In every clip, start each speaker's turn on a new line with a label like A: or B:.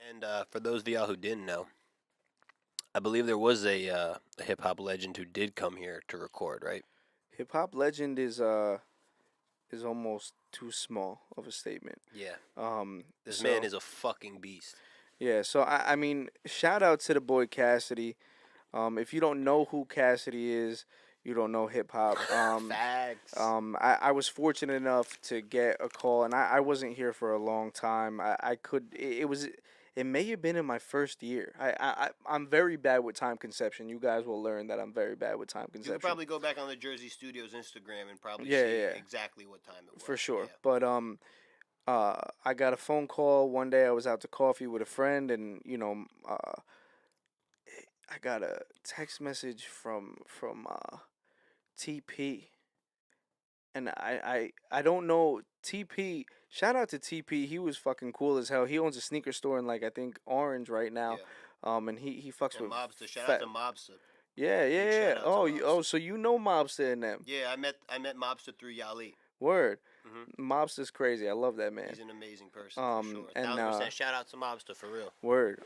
A: And for those of y'all who didn't know, I believe there was a hip hop legend who did come here to record, right?
B: Hip hop legend is almost too small of a statement.
A: Yeah.
B: Um,
A: This man
B: so
A: is a fucking beast.
B: yeah, so I mean, shout out to the boy Cassidy. If you don't know who Cassidy is, you don't know hip hop.
A: Facts.
B: I was fortunate enough to get a call, and I wasn't here for a long time. I could it may have been in my first year. I'm very bad with time conception. You guys will learn that I'm very bad with time
A: You could
B: conception.
A: probably go back on the Jerzee Studios Instagram and probably
B: Yeah,
A: see
B: yeah,
A: exactly what time it
B: for
A: was.
B: sure.
A: Yeah.
B: But I got a phone call one day. I was out to coffee with a friend, and I got a text message from TP, and I don't know TP. Shout out to TP. He was fucking cool as hell. He owns a sneaker store in, like, I think, Orange right now.
A: Yeah.
B: And he fucks
A: And
B: with
A: Mobster. Shout out
B: fat.
A: to Mobster.
B: Yeah,
A: Big
B: yeah, yeah.
A: shout out to
B: Oh,
A: Mobster.
B: so you know Mobster and them.
A: Yeah, I met Mobster through Yali.
B: Word.
A: Hmm.
B: Mobster's crazy. I love that man.
A: He's an amazing person for sure.
B: And
A: 1000% shout out to Mobster for real.
B: Word.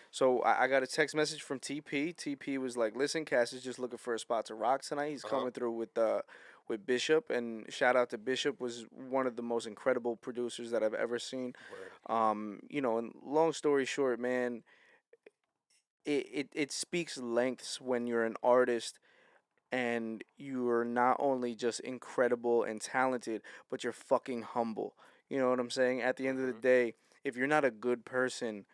B: So I got a text message from TP. TP was like, "Listen, Cass is just looking for a spot to rock tonight. He's
A: Uh huh.
B: coming through with Bishop, and shout out to Bishop. Was one of the most incredible producers that I've ever seen.
A: Word.
B: And long story short, man, it speaks lengths when you're an artist and you're not only just incredible and talented, but you're fucking humble. You know what I'm saying? At the end of the
A: Hmm.
B: day, if you're not a good person,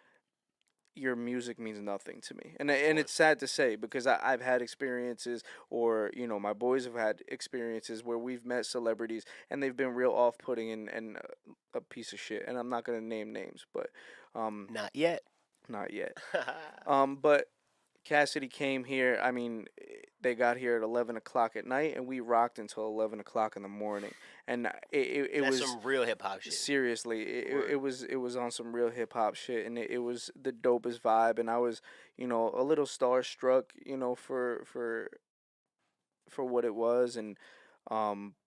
B: your music means nothing to me. And
A: Of
B: it's
A: course.
B: sad to say because I've had experiences, or my boys have had experiences where we've met celebrities and they've been real off-putting and a piece of shit. And I'm not gonna name names, but
A: Not yet.
B: not yet. But Cassidy came here. I mean, they got here at 11 o'clock at night, and we rocked until 11 o'clock in the morning. And it
A: That's
B: was
A: some real hip hop shit.
B: seriously,
A: Word.
B: it was on some real hip hop shit, and it was the dopest vibe. And I was, a little starstruck, for what it was. And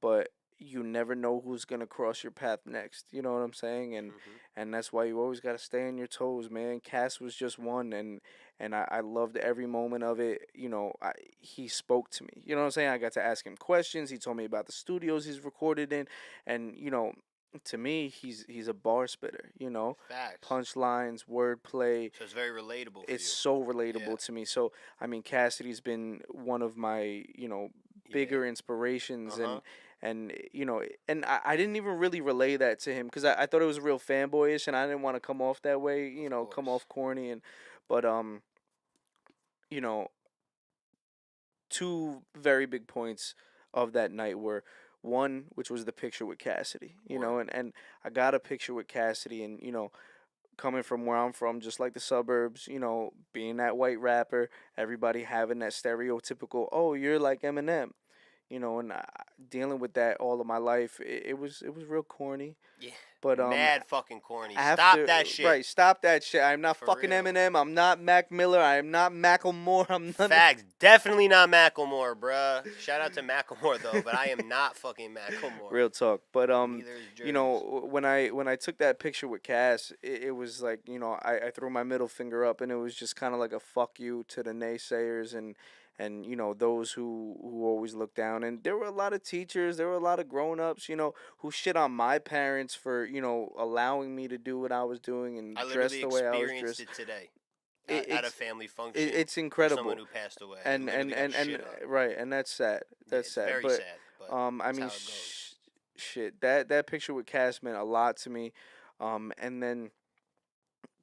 B: but you never know who's gonna cross your path next. You know what I'm saying? And
A: Hmm.
B: that's why you always gotta stay on your toes, man. Cass was just one, and I loved every moment of it. He spoke to me. You know what I'm saying? I got to ask him questions. He told me about the studios he's recorded in, and to me, he's a bar spitter.
A: Facts.
B: Punchlines, wordplay.
A: So it's very relatable for
B: It's
A: you.
B: so
A: Yeah.
B: relatable to me. So I mean, Cassidy's been one of my
A: Yeah.
B: bigger inspirations.
A: Uh huh.
B: And I didn't even really relay that to him because I thought it was real fanboyish, and I didn't want to come off that way,
A: Of
B: come
A: course.
B: off corny. But you know two very big points of that night were, one, which was the picture with Cassidy.
A: Word.
B: And I got a picture with Cassidy, and coming from where I'm from, just like the suburbs, being that white rapper, everybody having that stereotypical, "Oh, you're like Eminem," and dealing with that all of my life, it was real corny.
A: Yeah.
B: But
A: Mad fucking corny. Stop
B: after,
A: that shit.
B: right, stop that shit. I'm not
A: For
B: fucking
A: real.
B: Eminem. I'm not Mac Miller. I am not Macklemore. I'm none.
A: Facts. Definitely not Macklemore, bruh. Shout out to Macklemore though, but I am not fucking Macklemore.
B: Real talk. But
A: Neither is Jerz.
B: when I took that picture with Cass, it was like, I threw my middle finger up, and it was just kind of like a fuck you to the naysayers, and those who always look down. And there were a lot of teachers, there were a lot of grown-ups, who shit on my parents for, allowing me to do what I was doing
A: I
B: and dress
A: literally
B: the way I was
A: experienced
B: dressed.
A: it today
B: it,
A: at a
B: it's
A: family
B: it,
A: function
B: it's
A: for someone
B: incredible.
A: who passed away. I
B: and
A: literally
B: and
A: got
B: and and
A: shit on.
B: right, and that's sad.
A: Yeah,
B: That's
A: it's
B: sad.
A: very
B: But
A: sad, but
B: I
A: that's
B: mean,
A: how it goes.
B: shit. That picture with Cass meant a lot to me. And then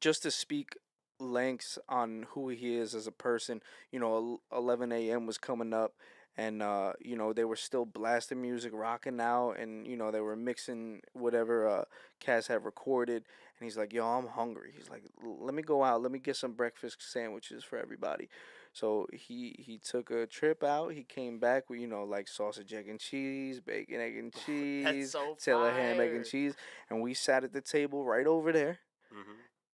B: just to speak lengths on who he is as a person. 11 a.m. was coming up, and they were still blasting music, rocking out, and they were mixing whatever Cass had recorded. And he's like, "Yo, I'm hungry." He's like, "Let me go out. Let me get some breakfast sandwiches for everybody." So he took a trip out. He came back with like sausage, egg and cheese, bacon, egg and
A: That's
B: cheese,
A: so
B: Taylor ham, egg and
A: fire.
B: cheese, and we sat at the table right over there,
A: Hmm.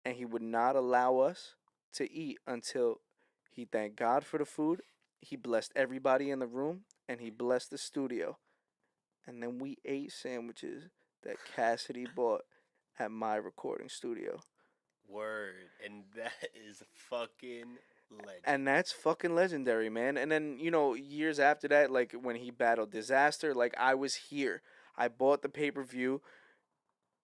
B: and he would not allow us to eat until he thanked God for the food, he blessed everybody in the room, and he blessed the studio. And then we ate sandwiches that Cassidy bought at my recording studio.
A: Word. And that is fucking legend.
B: And that's fucking legendary, man. And then, years after that, like when he battled Disaster, like I was here. I bought the pay-per-view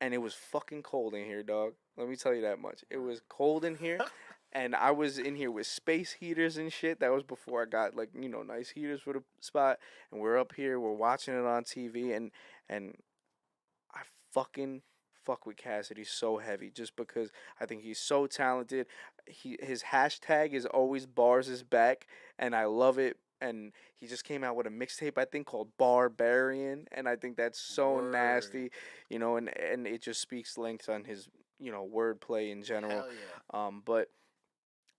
B: and it was fucking cold in here, dog. Let me tell you that much. It was cold in here. And I was in here with space heaters and shit. That was before I got like, nice heaters for the spot. And we're up here, we're watching it on TV, and I fucking fuck with Cassidy so heavy just because I think he's so talented. His hashtag is always bars is back, and I love it. And he just came out with a mixtape I think called Barbarian, and I think that's so
A: Word.
B: nasty, and it just speaks lengths on his wordplay in general.
A: Hell yeah.
B: But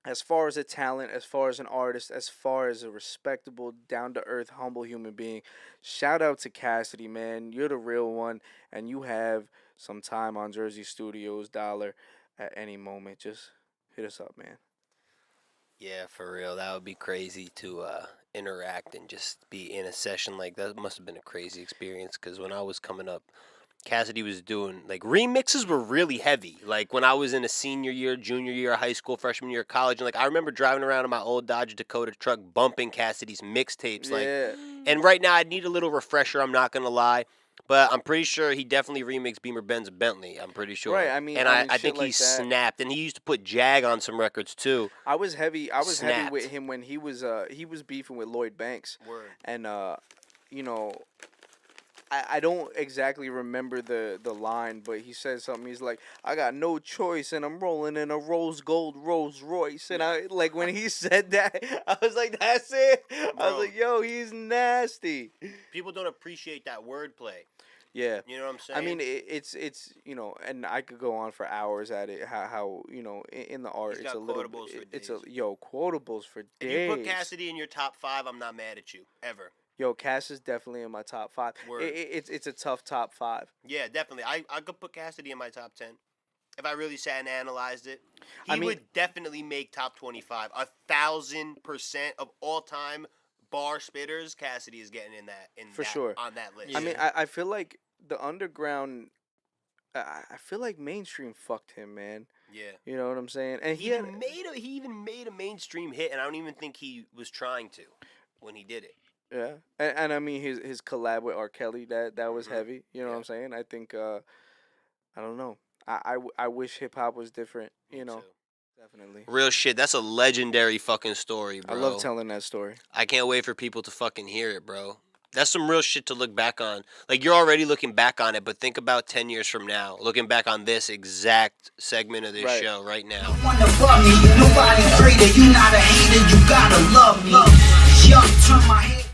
B: as far as a talent, as far as an artist, as far as a respectable, down to earth, humble human being, shout out to Cassidy, man. You're the real one, and you have some time on Jerzee Studios dollar at any moment. Just hit us up, man.
A: Yeah, for real. That would be crazy to interact and just be in a session like that. Must have been a crazy experience because when I was coming up, Cassidy was doing like remixes were really heavy. Like when I was in a senior year, junior year, high school, freshman year of college, and like I remember driving around in my old Dodge Dakota truck bumping Cassidy's mixtapes. Like,
B: Yeah.
A: and right now I need a little refresher. I'm not gonna lie, but I'm pretty sure he definitely remixed Beamer Benz Bentley. I'm pretty sure.
B: Right, I mean-
A: and
B: I mean,
A: I
B: shit
A: think he
B: like that.
A: snapped, and he used to put Jag on some records too.
B: I was heavy
A: Snapped.
B: with him when he was beefing with Lloyd Banks.
A: Word.
B: And I don't exactly remember the line, but he said something. He's like, I got no choice, and I'm rolling in a rose gold Rolls Royce. And I like when he said that, I was like, that's it. I
A: Bro.
B: was like, yo, he's nasty.
A: People don't appreciate that wordplay.
B: Yeah.
A: You know what I'm saying?
B: I mean, it's and I could go on for hours at it. How in the art,
A: He's
B: it's
A: got
B: a little.
A: quotables for
B: It's
A: days.
B: quotables for
A: if
B: days.
A: you put Cassidy in your top 5, I'm not mad at you ever.
B: Yo, Cass is definitely in my top 5.
A: Word.
B: It's a tough top 5.
A: Yeah, definitely. I could put Cassidy in my top 10 if I really sat and analyzed it. He
B: I mean-
A: would definitely make top 25. 1,000% of all time bar spitters. Cassidy is getting in that
B: For sure.
A: on that list.
B: I mean, I feel like the underground. I feel like mainstream fucked him, man.
A: yeah.
B: You know what I'm saying? And
A: He even made a mainstream hit, and I don't even think he was trying to when he did it.
B: yeah, and I mean his collab with R. Kelly that was
A: Mhm.
B: heavy. You know what I'm saying? I think I don't know. I wish hip hop was different. You know,
A: too.
B: definitely.
A: Real shit. That's a legendary fucking story, bro.
B: I love telling that story.
A: I can't wait for people to fucking hear it, bro. That's some real shit to look back on. Like, you're already looking back on it, but think about 10 years from now, looking back on this exact segment of this
B: Right.
A: show right now.
C: Wanna fuck me, nobody greater, you not a hater, you gotta love me. Young, turn my head.